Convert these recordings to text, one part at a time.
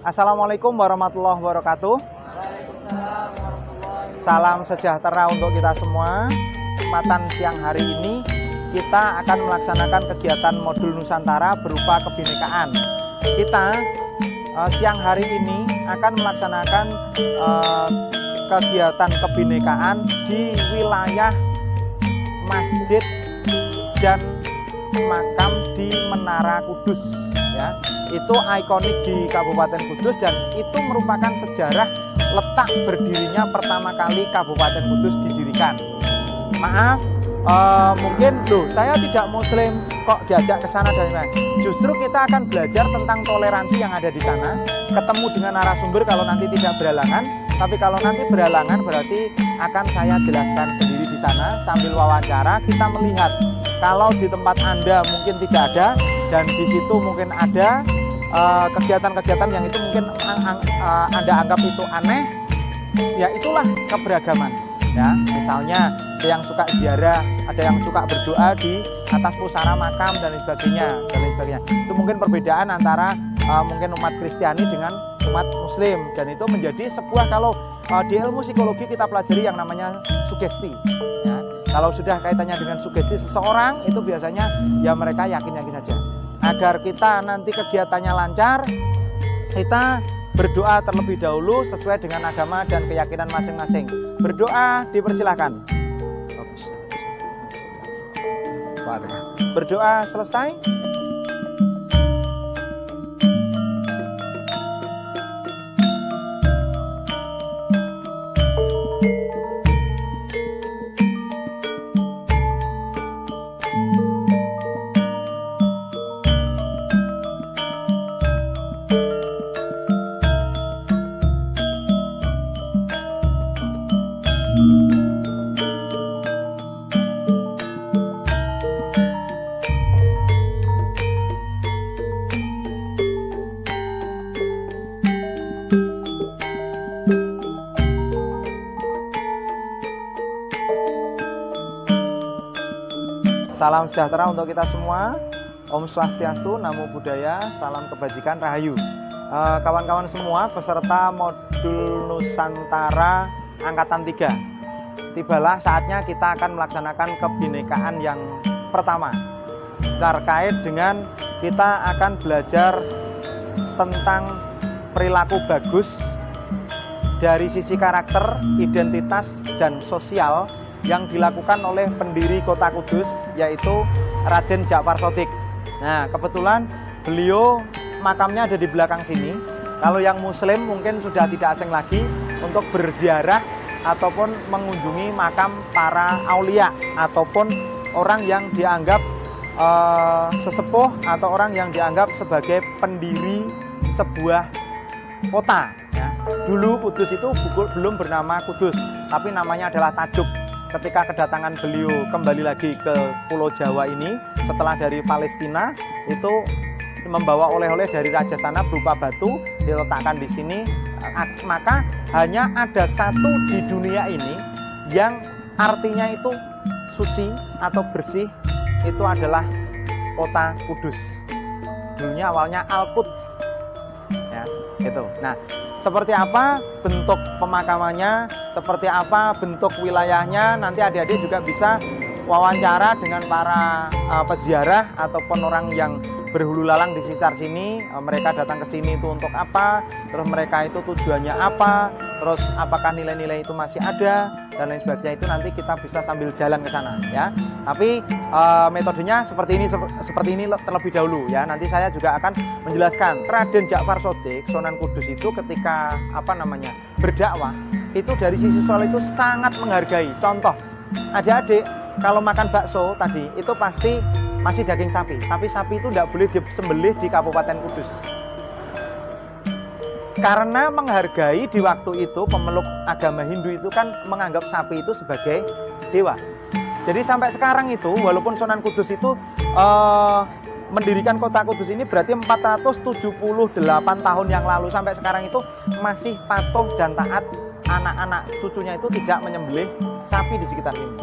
Assalamualaikum warahmatullahi wabarakatuh. Salam sejahtera untuk kita semua. Kesempatan siang hari ini kita akan melaksanakan kegiatan modul Nusantara berupa kebinekaan. Kita siang hari ini akan melaksanakan kegiatan kebinekaan di wilayah masjid dan makam di Menara Kudus, ya. Itu ikonik di Kabupaten Kudus dan itu merupakan sejarah letak berdirinya pertama kali Kabupaten Kudus didirikan. Maaf, mungkin saya tidak muslim kok diajak ke sana dan lain-lain. Justru kita akan belajar tentang toleransi yang ada di sana, ketemu dengan narasumber kalau nanti tidak berhalangan. Tapi kalau nanti berhalangan berarti akan saya jelaskan sendiri di sana sambil wawancara. Kita melihat kalau di tempat Anda mungkin tidak ada dan di situ mungkin ada kegiatan-kegiatan yang itu mungkin Anda anggap itu aneh, ya itulah keberagaman. Ya, misalnya ada yang suka ziarah, ada yang suka berdoa di atas pusara makam dan lain sebagainya. Itu mungkin perbedaan antara mungkin umat Kristiani dengan umat Muslim, dan itu menjadi sebuah, kalau di ilmu psikologi kita pelajari yang namanya sugesti. Ya, kalau sudah kaitannya dengan sugesti seseorang itu biasanya ya mereka yakin-yakin saja. Agar kita nanti kegiatannya lancar, kita berdoa terlebih dahulu sesuai dengan agama dan keyakinan masing-masing. Berdoa dipersilahkan. Berdoa selesai. Salam sejahtera untuk kita semua. Om Swastiastu, Namo Buddhaya, salam kebajikan, Rahayu. Kawan-kawan semua peserta modul Nusantara Angkatan 3. Tibalah saatnya kita akan melaksanakan kebinekaan yang pertama. Terkait dengan kita akan belajar tentang perilaku bagus dari sisi karakter, identitas, dan sosial yang dilakukan oleh pendiri Kota Kudus, yaitu Raden Djafar Shottik. Nah, kebetulan beliau makamnya ada di belakang sini. Kalau yang muslim mungkin sudah tidak asing lagi untuk berziarah ataupun mengunjungi makam para aulia ataupun orang yang dianggap sesepuh atau orang yang dianggap sebagai pendiri sebuah kota, ya. Dulu Kudus itu belum bernama Kudus, tapi namanya adalah Tajuk. Ketika kedatangan beliau kembali lagi ke Pulau Jawa ini setelah dari Palestina, itu membawa oleh-oleh dari raja sana berupa batu, diletakkan di sini. Maka hanya ada satu di dunia ini yang artinya itu suci atau bersih, itu adalah Kota Kudus. Dulunya awalnya Al-Quds, ya, gitu. Nah, seperti apa bentuk pemakamannya, seperti apa bentuk wilayahnya, nanti adik-adik juga bisa wawancara dengan para peziarah ataupun orang yang berhulu lalang di sekitar sini. Mereka datang ke sini itu untuk apa, terus mereka itu tujuannya apa, terus apakah nilai-nilai itu masih ada, dan lain sebagainya. Itu nanti kita bisa sambil jalan ke sana, ya. Tapi metodenya seperti ini terlebih dahulu, ya. Nanti saya juga akan menjelaskan. Raden Djafar Shottik, Sunan Kudus itu ketika berdakwah itu dari sisi sosial itu sangat menghargai. Contoh, adik-adik kalau makan bakso tadi itu pasti masih daging sapi, tapi sapi itu tidak boleh disembelih di Kabupaten Kudus. Karena menghargai di waktu itu pemeluk agama Hindu itu kan menganggap sapi itu sebagai dewa. Jadi sampai sekarang itu walaupun Sunan Kudus itu mendirikan Kota Kudus ini berarti 478 tahun yang lalu, sampai sekarang itu masih patuh dan taat. Anak-anak cucunya itu tidak menyembelih sapi di sekitar ini.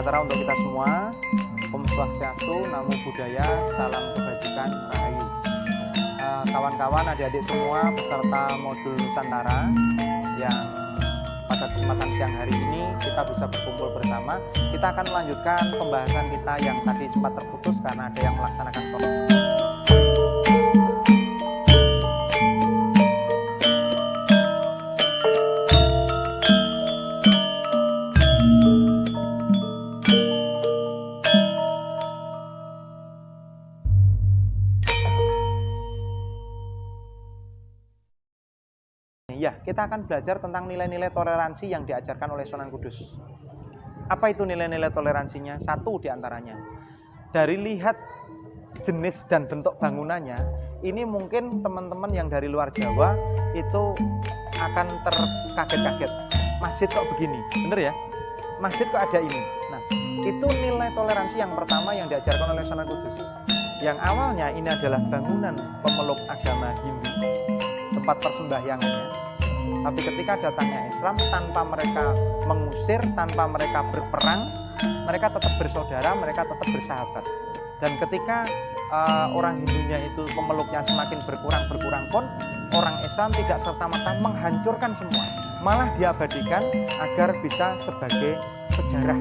sejahtera untuk kita semua. Om Swastiastu, Namo Buddhaya, salam kebajikan, rahayu. Kawan-kawan, adik-adik semua peserta modul Nusantara yang pada kesempatan siang hari ini kita bisa berkumpul bersama. Kita akan melanjutkan pembahasan kita yang tadi sempat terputus karena ada yang melaksanakan sholat. Ya, kita akan belajar tentang nilai-nilai toleransi yang diajarkan oleh Sunan Kudus. Apa itu nilai-nilai toleransinya? Satu diantaranya, dari lihat jenis dan bentuk bangunannya, ini mungkin teman-teman yang dari luar Jawa itu akan terkaget-kaget. Masjid kok begini? Bener ya? Masjid kok ada ini? Nah, itu nilai toleransi yang pertama yang diajarkan oleh Sunan Kudus. Yang awalnya ini adalah bangunan pemeluk agama Hindu, tempat persembahyangannya. Tapi ketika datangnya Islam, tanpa mereka mengusir, tanpa mereka berperang, mereka tetap bersaudara, mereka tetap bersahabat. Dan ketika orang Hindunya itu pemeluknya semakin berkurang pun, orang Islam tidak serta-merta menghancurkan semua, malah diabadikan agar bisa sebagai sejarah.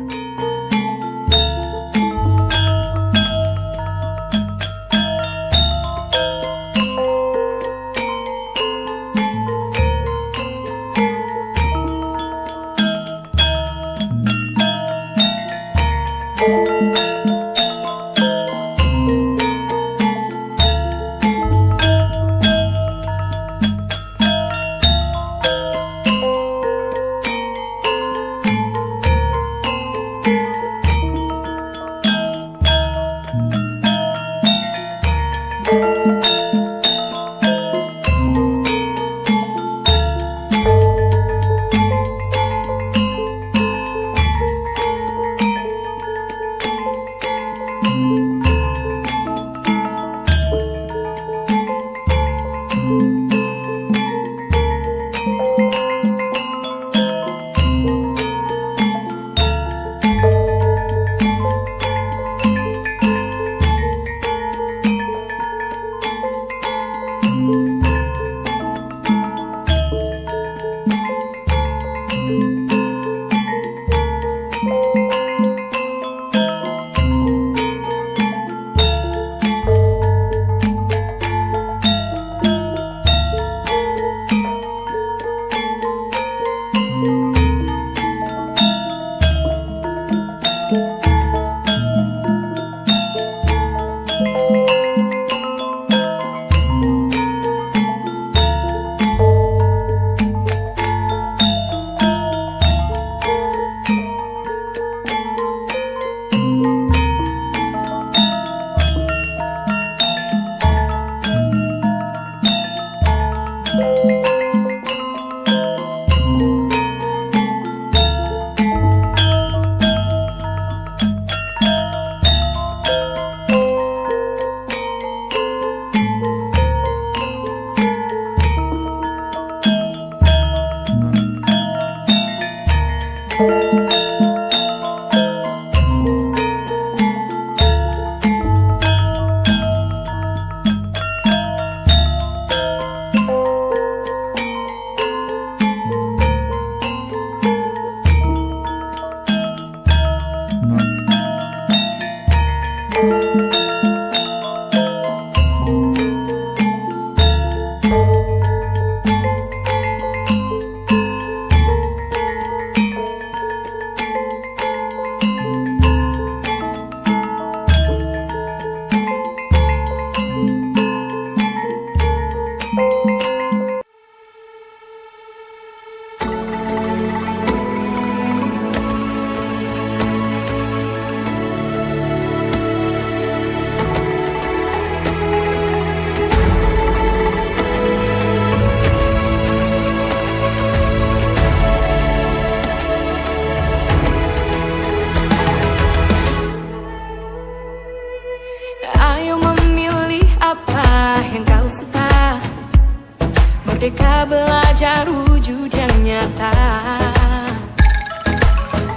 Merdeka belajar wujud yang nyata.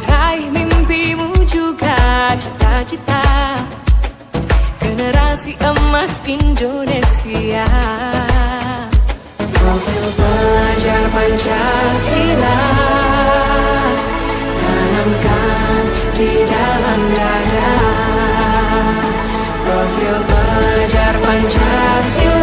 Raih mimpimu juga Universitas Indonesia. Profil pelajar Pancasila tanamkan di dalam dada. Profil pelajar Pancasila.